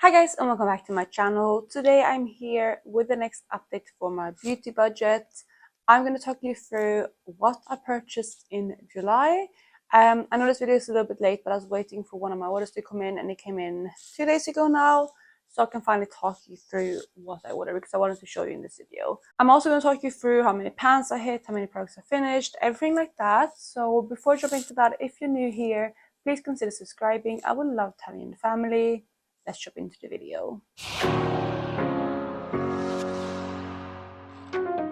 Hi guys, and welcome back to my channel. Today I'm here with the next update for my beauty budget. I'm going to talk you through what I purchased in July. I know this video is a little bit late, but I was waiting for one of my orders to come in, and it came in 2 days ago now. So I can finally talk you through what I ordered because I wanted to show you in this video. I'm also going to talk you through how many pants I hit, how many products I finished, everything like that. So before jumping into that, if you're new here, please consider subscribing. I would love to have you in the family. Let's jump into the video.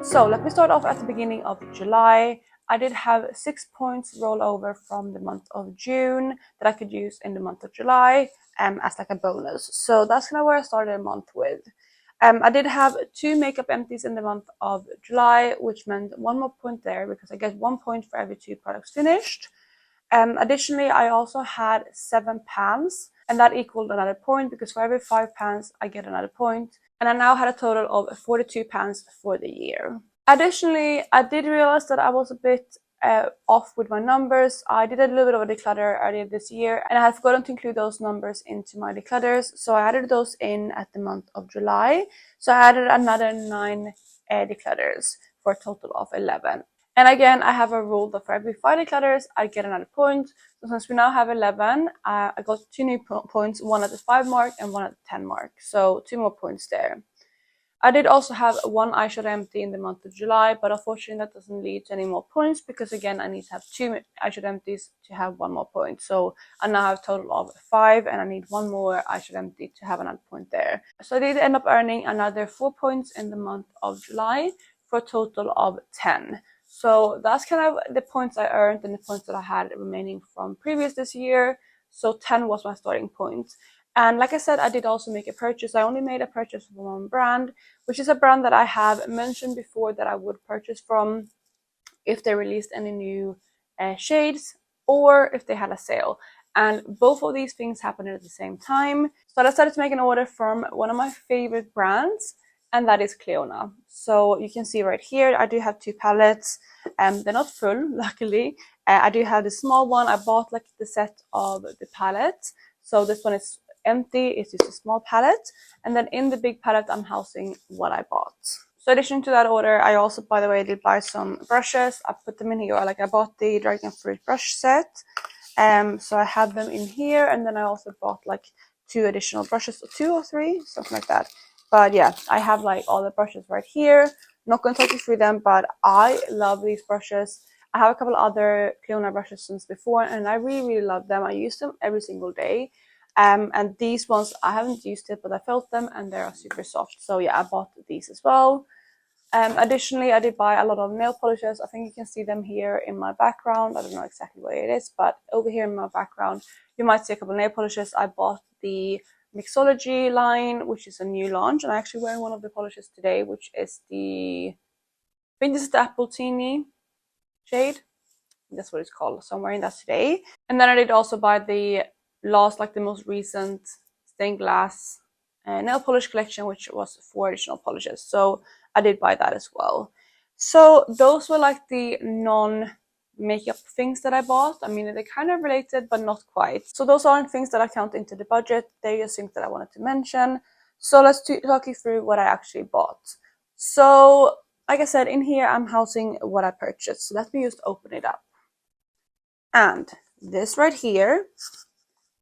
So let me start off at the beginning of July. I did have 6 points roll over from the month of June that I could use in the month of July as like a bonus. So that's kind of where I started a month with. I did have 2 makeup empties in the month of July, which meant 1 more point there because I get 1 point for every 2 products finished. Additionally, I also had 7 pans, and that equaled another point because for every 5 pans I get another point, and I now had a total of 42 pans for the year. Additionally, I did realize that I was a bit off with my numbers. I did a little bit of a declutter earlier this year, and I had forgotten to include those numbers into my declutters, so I added those in at the month of July. So I added another 9 declutters for a total of 11. And again, I have a rule that for every 5 declutters, I get another point. So since we now have 11, I got 2 new points, one at the 5 mark and one at the 10 mark. So 2 more points there. I did also have 1 eyeshadow empty in the month of July, but unfortunately that doesn't lead to any more points because again, I need to have 2 eyeshadow empties to have 1 more point. So I now have a total of 5 and I need 1 more eyeshadow empty to have another point there. So I did end up earning another 4 points in the month of July for a total of 10. So that's kind of the points I earned and the points that I had remaining from previous this year. So 10 was my starting point. And like I said, I did also make a purchase. I only made a purchase from one brand, which is a brand that I have mentioned before that I would purchase from if they released any new shades or if they had a sale. And both of these things happened at the same time. So I decided to make an order from one of my favorite brands, and that is Cleona. So you can see right here, I do have 2 palettes. They're not full, luckily. I do have the small one. I bought like the set of the palettes. So this one is empty, it's just a small palette. And then in the big palette, I'm housing what I bought. So in addition to that order, I also, by the way, did buy some brushes. I put them in here. Like I bought the Dragon Fruit brush set. So I have them in here. And then I also bought like 2 additional brushes, 2 or 3, something like that. But yeah, I have like all the brushes right here. I'm not going to talk you through them, but I love these brushes. I have a couple other Cleona brushes since before, and I really love them. I use them every single day. And these ones, I haven't used it, but I felt them and they're super soft. So yeah, I bought these as well. Additionally, I did buy a lot of nail polishes. I think you can see them here in my background. I don't know exactly where it is, but over here in my background, you might see a couple of nail polishes. I bought the Mixology line, which is a new launch, and I'm actually wearing one of the polishes today, which is I think this is the Apple Teeny shade. That's what it's called. So I'm wearing that today. And then I did also buy the the most recent stained glass nail polish collection, which was 4 additional polishes. So I did buy that as well. So those were like the non-makeup things that I bought. I mean, they're kind of related, but not quite. So those aren't things that I count into the budget. They're just things that I wanted to mention. So let's talk you through what I actually bought. So like I said, in here, I'm housing what I purchased. So let me just open it up. And this right here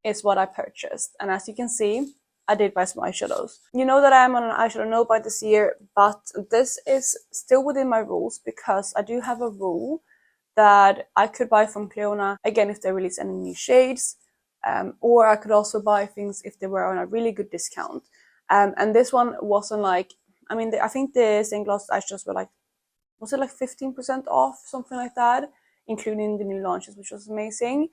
is what I purchased. And as you can see, I did buy some eyeshadows. You know that I am on an eyeshadow no buy this year, but this is still within my rules because I do have a rule that I could buy from Cleona, again, if they release any new shades, or I could also buy things if they were on a really good discount. And this one wasn't like, I mean, I think the stained glass eyeshadows were like, was it like 15% off, something like that, including the new launches, which was amazing.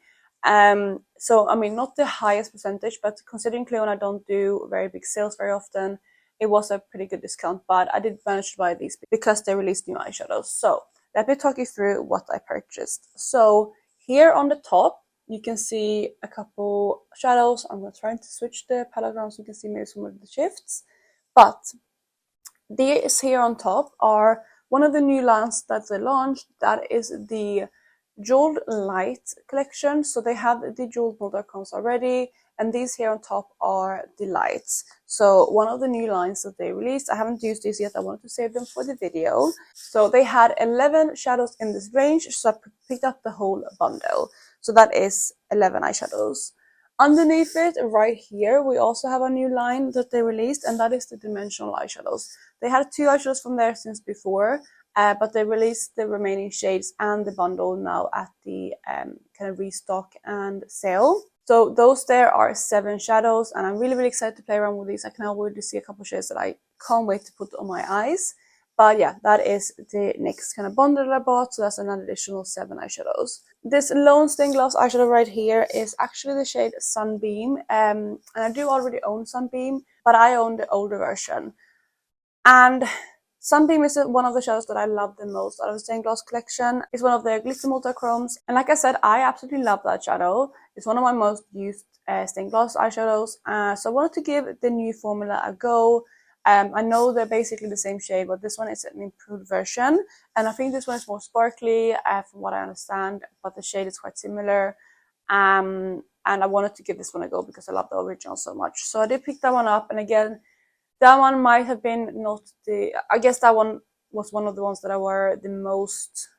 So I mean, not the highest percentage, but considering Cleona don't do very big sales very often, it was a pretty good discount. But I did manage to buy these because they released new eyeshadows. So let me talk you through what I purchased. So here on the top, you can see a couple shadows. I'm trying to switch the palette around so you can see maybe some of the shifts. But these here on top are one of the new lines that they launched. That is the Jeweled Light collection. So they have the Jeweled Mold icons already, and these here on top are the lights. So one of the new lines that they released, I haven't used these yet, I wanted to save them for the video. So they had 11 shadows in this range, so I picked up the whole bundle. So that is 11 eyeshadows. Underneath it, right here, we also have a new line that they released, and that is the dimensional eyeshadows. They had 2 eyeshadows from there since before, but they released the remaining shades and the bundle now at the kind of restock and sale. So those there are 7 shadows, and I'm really excited to play around with these. I can already see a couple shades that I can't wait to put on my eyes. But yeah, that is the next kind of bundle that I bought, so that's an additional 7 eyeshadows. This Lone Stained Glass eyeshadow right here is actually the shade Sunbeam, and I do already own Sunbeam, but I own the older version. And Sunbeam is one of the shadows that I love the most out of the Stained Glass collection. It's one of their glitter multichromes, and like I said, I absolutely love that shadow. It's one of my most used Stained Glass eyeshadows, so I wanted to give the new formula a go. I know they're basically the same shade, but this one is an improved version, and I think this one is more sparkly from what I understand, but the shade is quite similar. And I wanted to give this one a go because I love the original so much. So I did pick that one up, and again, that one might have been not the, I guess that one was one of the ones that I were the most,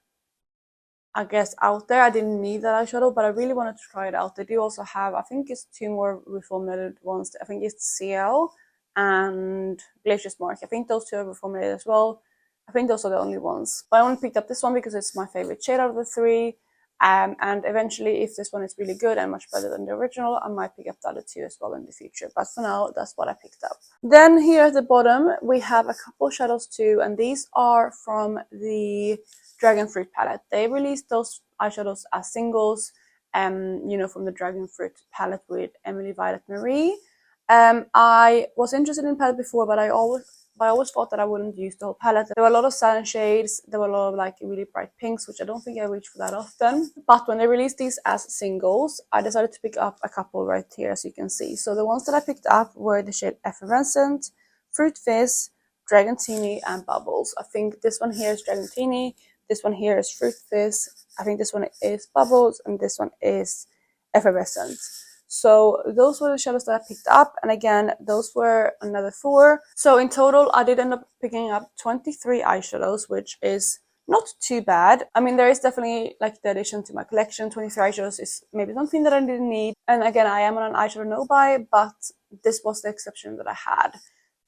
I guess, out there. I didn't need that eyeshadow, but I really wanted to try it out. They do also have, I think it's 2 more reformulated ones. I think it's CL and Glacier's Mark. I think those 2 are reformulated as well. I think those are the only ones. But I only picked up this one because it's my favorite shade out of the 3. And eventually, if this one is really good and much better than the original, I might pick up the other 2 as well in the future. But for now, that's what I picked up. Then here at the bottom, we have a couple shadows too, and these are from the Dragon Fruit palette. They released those eyeshadows as singles, you know, from the Dragon Fruit palette with Emily Violet Marie. I was interested in palette before, but I always thought that I wouldn't use the whole palette. There were a lot of satin shades, there were a lot of like really bright pinks, which I don't think I reach for that often. But when they released these as singles, I decided to pick up a couple right here, as you can see. So the ones that I picked up were the shade Effervescent, Fruit Fizz, Dragantini, and Bubbles. I think this one here is Dragantini, this one here is Fruit Fizz, I think this one is Bubbles, and this one is Effervescent. So those were the shadows that I picked up, and again, those were another 4. So in total, I did end up picking up 23 eyeshadows, which is not too bad. I mean, there is definitely like the addition to my collection. 23 eyeshadows is maybe something that I didn't need. And again, I am on an eyeshadow no-buy, but this was the exception that I had.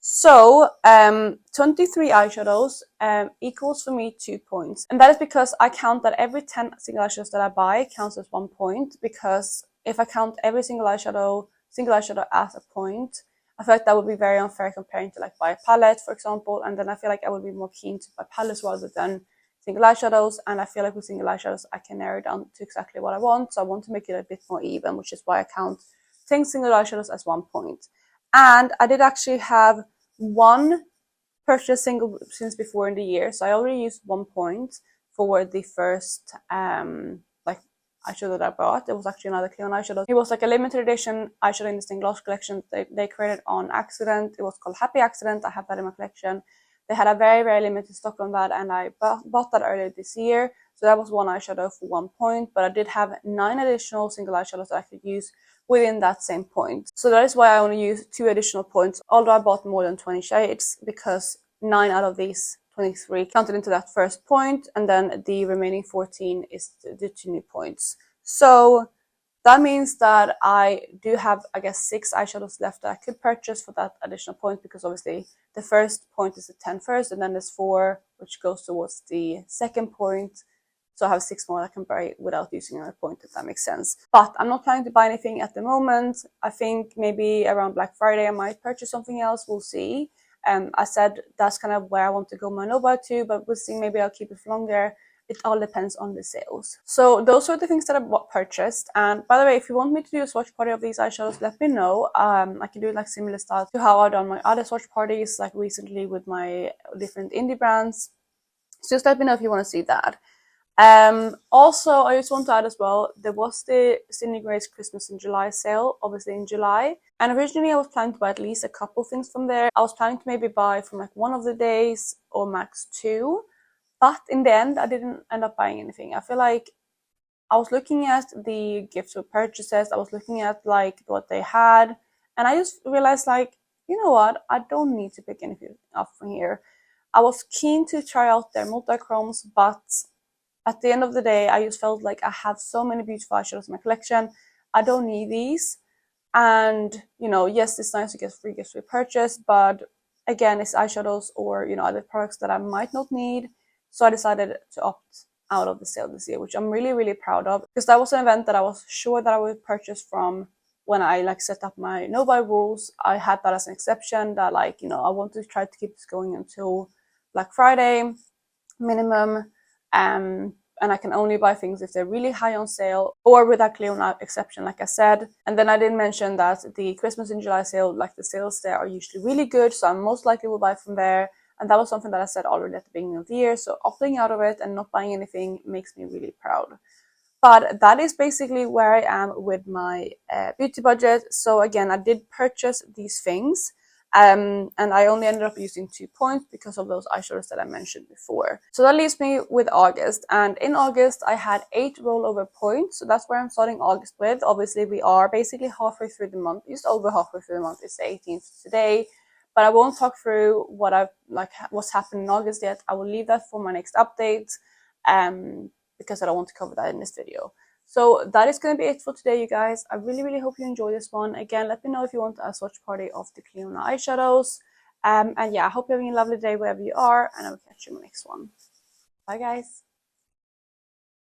So 23 eyeshadows equals for me 2 points, and that is because I count that every 10 single eyeshadows that I buy counts as 1 point, because if I count every single eyeshadow as a point, I feel like that would be very unfair comparing to like buy a palette, for example, and then I feel like I would be more keen to buy palettes rather than single eyeshadows, and I feel like with single eyeshadows I can narrow it down to exactly what I want, so I want to make it a bit more even, which is why I count 10 single eyeshadows as 1 point. And I did actually have 1 purchase single since before in the year, so I already used 1 point for the first eyeshadow that I bought. It was actually another Cleon eyeshadow. It was like a limited edition eyeshadow in the Stained Glass collection they created on accident. It was called Happy Accident. I have that in my collection. They had a very limited stock on that, and I bought that earlier this year. So that was 1 eyeshadow for 1 point, but I did have 9 additional single eyeshadows that I could use within that same point. So that is why I only used 2 additional points, although I bought more than 20 shades, because 9 out of these 23 counted into that first point, and then the remaining 14 is the 2 new points. So that means that I do have, I guess, 6 eyeshadows left that I could purchase for that additional point, because obviously the first point is the 10 first, and then there's 4 which goes towards the second point. So I have 6 more that I can buy without using another point, if that makes sense. But I'm not planning to buy anything at the moment. I think maybe around Black Friday I might purchase something else. We'll see. I said that's kind of where I want to go my no-buy to, but we'll see. Maybe I'll keep it for longer. It all depends on the sales. So those are the things that I purchased. And by the way, if you want me to do a swatch party of these eyeshadows, let me know. I can do like similar style to how I've done my other swatch parties, like recently with my different indie brands. So just let me know if you want to see that. Also, I just want to add as well, there was the Sydney Grace Christmas in July sale, obviously in July. And originally I was planning to buy at least a couple things from there. I was planning to maybe buy from like one of the days or max 2. But in the end, I didn't end up buying anything. I feel like I was looking at the gifts with purchases, I was looking at like what they had, and I just realized like, you know what, I don't need to pick anything up from here. I was keen to try out their multi-chromes, but at the end of the day, I just felt like I have so many beautiful eyeshadows in my collection. I don't need these. And, you know, yes, it's nice to get free gifts with purchase, but again, it's eyeshadows or, you know, other products that I might not need. So I decided to opt out of the sale this year, which I'm really, really proud of, because that was an event that I was sure that I would purchase from when I like set up my no buy rules. I had that as an exception that, like, you know, I want to try to keep this going until Black Friday minimum. And I can only buy things if they're really high on sale or with that Cleona exception, like I said. And then I did mention that the Christmas in July sale, like the sales there are usually really good, so I most likely will buy from there. And that was something that I said already at the beginning of the year, so opting out of it and not buying anything makes me really proud. But that is basically where I am with my beauty budget. So again, I did purchase these things. And I only ended up using 2 points because of those eyeshadows that I mentioned before. So that leaves me with August. And in August, I had 8 rollover points. So that's where I'm starting August with. Obviously, we are basically halfway through the month, just over halfway through the month. It's the 18th today. But I won't talk through what's happened in August yet. I will leave that for my next update. Because I don't want to cover that in this video. So that is going to be it for today, you guys. I really, really hope you enjoy this one. Again, let me know if you want a swatch party of the Cleona eyeshadows. And yeah, I hope you're having a lovely day wherever you are, and I will catch you in the next one. Bye, guys.